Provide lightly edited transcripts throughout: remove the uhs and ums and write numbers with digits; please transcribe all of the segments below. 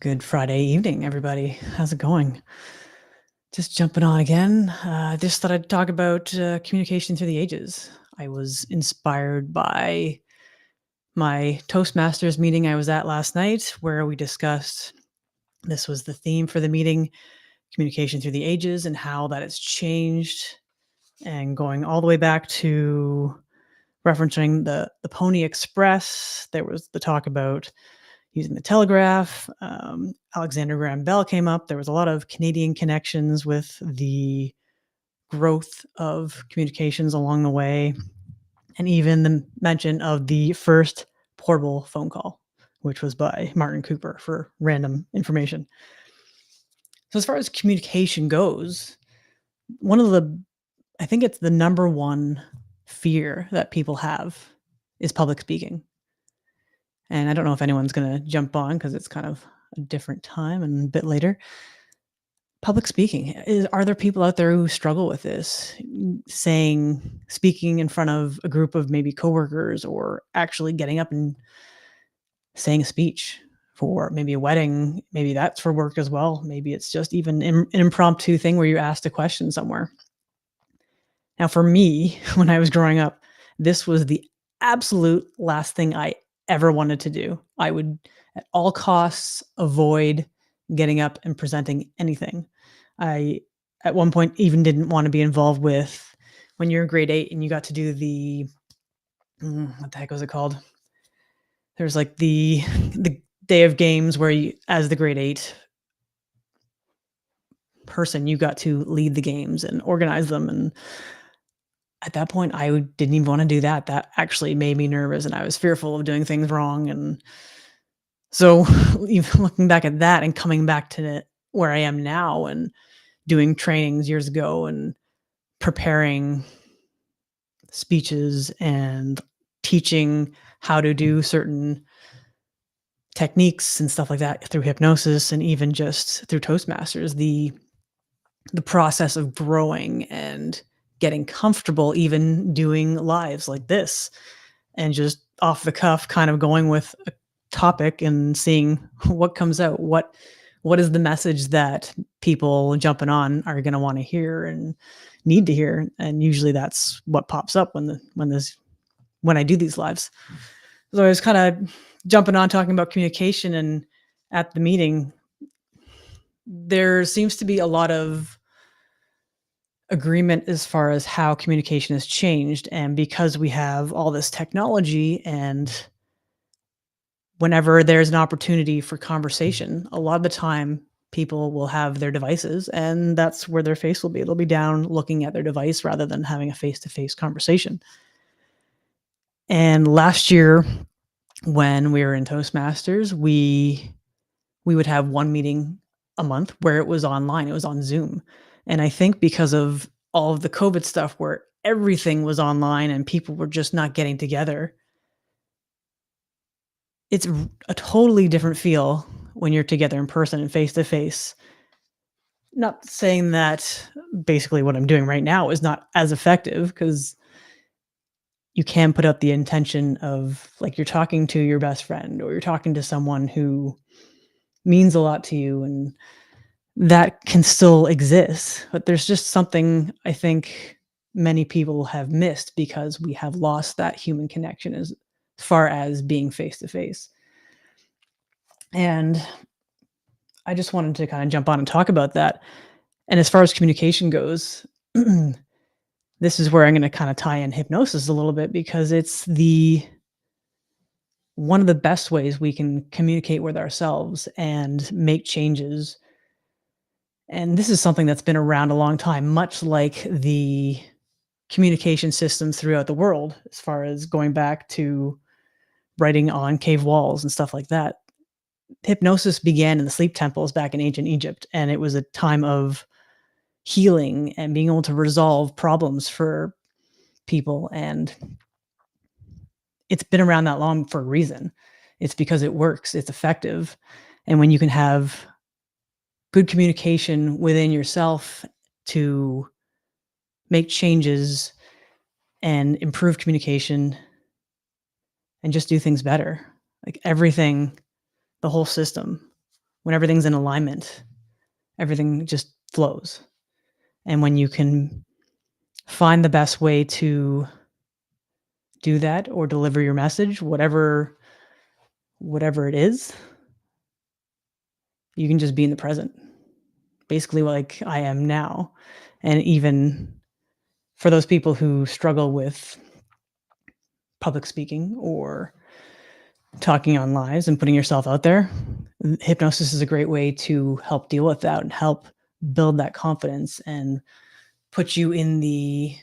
Good Friday evening, everybody. How's it going? Just jumping on again. Just thought I'd talk about communication through the ages. I was inspired by my Toastmasters meeting I was at last night, where we discussed this was the theme for the meeting, communication through the ages, and how that has changed, and going all the way back to referencing the Pony Express. There was the talk about using the telegraph. Alexander Graham Bell came up. There was a lot of Canadian connections with the growth of communications along the way, and even the mention of the first portable phone call, which was by Martin Cooper for random information. So, as far as communication goes, one of the, I think it's the number one fear that people have is public speaking. And I don't know if anyone's going to jump on because it's kind of a different time and a bit later. Public speaking, are there people out there who struggle with this? Speaking in front of a group of maybe coworkers, or actually getting up and saying a speech for maybe a wedding. Maybe that's for work as well. Maybe it's just even an impromptu thing where you asked a question somewhere. Now, for me, when I was growing up, this was the absolute last thing I ever wanted to do. I would, at all costs, avoid getting up and presenting anything. I, at one point, even didn't want to be involved with when you're in grade 8 and you got to do the, what the heck was it called? There's like the day of games where you, as the grade 8 person, you got to lead the games and organize them. And at that point, I didn't even want to do that. That actually made me nervous, and I was fearful of doing things wrong. And so, even looking back at that and coming back to where I am now and doing trainings years ago and preparing speeches and teaching how to do certain techniques and stuff like that through hypnosis, and even just through Toastmasters, the process of growing and getting comfortable even doing lives like this, and just off the cuff kind of going with a topic and seeing what comes out. What is the message that people jumping on are going to want to hear and need to hear? And usually that's what pops up when I do these lives. So I was kind of jumping on talking about communication, and at the meeting there seems to be a lot of agreement as far as how communication has changed. And because we have all this technology, and whenever there's an opportunity for conversation, a lot of the time people will have their devices, and that's where their face will be. They'll be down looking at their device rather than having a face-to-face conversation. And last year, when we were in Toastmasters, we would have one meeting a month where it was online. It was on Zoom. And I think because of all of the COVID stuff where everything was online and people were just not getting together, it's a totally different feel when you're together in person and face to face. Not saying that basically what I'm doing right now is not as effective, because you can put up the intention of, like, you're talking to your best friend or you're talking to someone who means a lot to you, and that can still exist. But there's just something I think many people have missed because we have lost that human connection as far as being face to face. And I just wanted to kind of jump on and talk about that. And as far as communication goes, this is where I'm going to kind of tie in hypnosis a little bit, because it's the one of the best ways we can communicate with ourselves and make changes. And this is something that's been around a long time, much like the communication systems throughout the world, as far as going back to writing on cave walls and stuff like that. Hypnosis began in the sleep temples back in ancient Egypt, and it was a time of healing and being able to resolve problems for people. And it's been around that long for a reason. It's because it works, it's effective. And when you can have good communication within yourself to make changes and improve communication and just do things better, like everything, the whole system when everything's in alignment, everything just flows. And when you can find the best way to do that or deliver your message, whatever it is, you can just be in the present. Basically like I am now. And even for those people who struggle with public speaking or talking on lives and putting yourself out there, hypnosis is a great way to help deal with that and help build that confidence and put you in the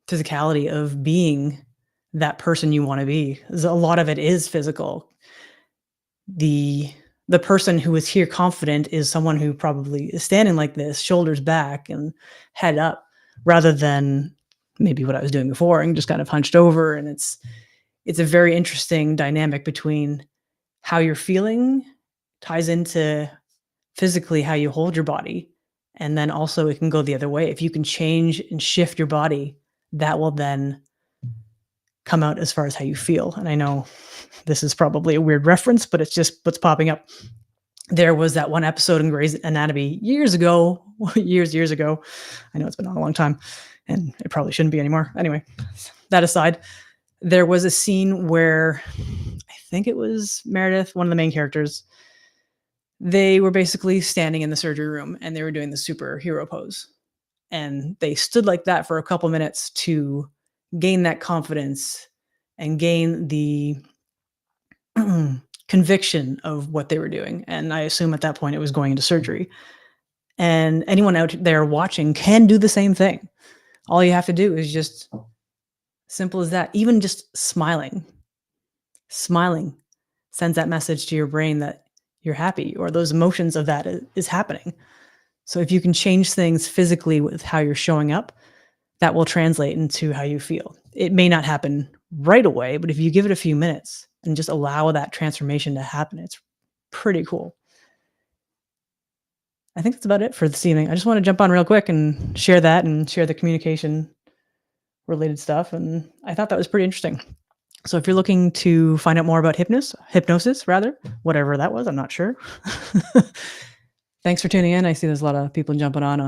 physicality of being that person you want to be. 'Cause a lot of it is physical. The the person who is here confident is someone who probably is standing like this, shoulders back and head up, rather than maybe what I was doing before and just kind of hunched over. And it's a very interesting dynamic between how you're feeling ties into physically how you hold your body. And then also it can go the other way. If you can change and shift your body, that will then come out as far as how you feel. And I know this is probably a weird reference, but it's just what's popping up. There was that one episode in Grey's Anatomy years ago, years ago. I know it's been on a long time and it probably shouldn't be anymore. Anyway, that aside, there was a scene where I think it was Meredith, one of the main characters. They were basically standing in the surgery room and they were doing the superhero pose. And they stood like that for a couple minutes to gain that confidence and gain the conviction of what they were doing. And I assume at that point it was going into surgery. And anyone out there watching can do the same thing. All you have to do is just simple as that. Even just smiling sends that message to your brain that you're happy or those emotions of that is happening. So if you can change things physically with how you're showing up, that will translate into how you feel. It may not happen right away, but if you give it a few minutes and just allow that transformation to happen, it's pretty cool. I think that's about it for this evening. I just want to jump on real quick and share that and share the communication related stuff. And I thought that was pretty interesting. So if you're looking to find out more about hypnosis rather, whatever that was, I'm not sure. Thanks for tuning in. I see there's a lot of people jumping on